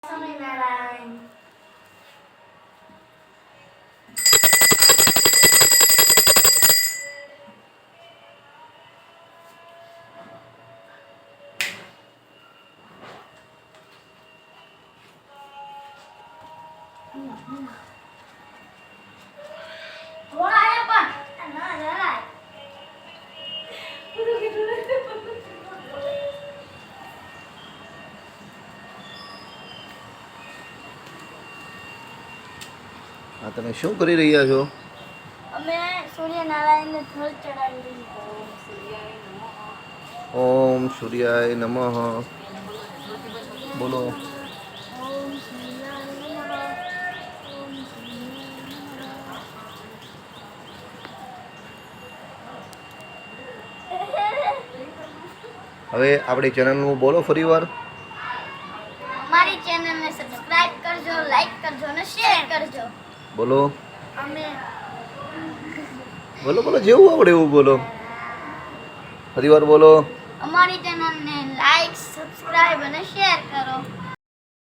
સ્વામિનારાયણ. આ તમે શું કરી રહ્યા છો? અમે સૂર્યનારાયણને જળ ચડાવી ઓમ સૂર્યાય નમઃ. બોલો. ઓમ સૂર્યાય નમઃ. ઓમ સૂર્યાય નમઃ. હવે આપણી ચેનલનું બોલો ફરીવાર. અમારી ચેનલને સબસ્ક્રાઇબ કરજો, લાઈક કરજો અને શેર કરજો. બોલો અમે બોલો બોલો, જેવું આવડે એવું બોલો. ફરીવાર બોલો. અમારી ચેનલને લાઈક, સબસ્ક્રાઇબ અને શેર કરો.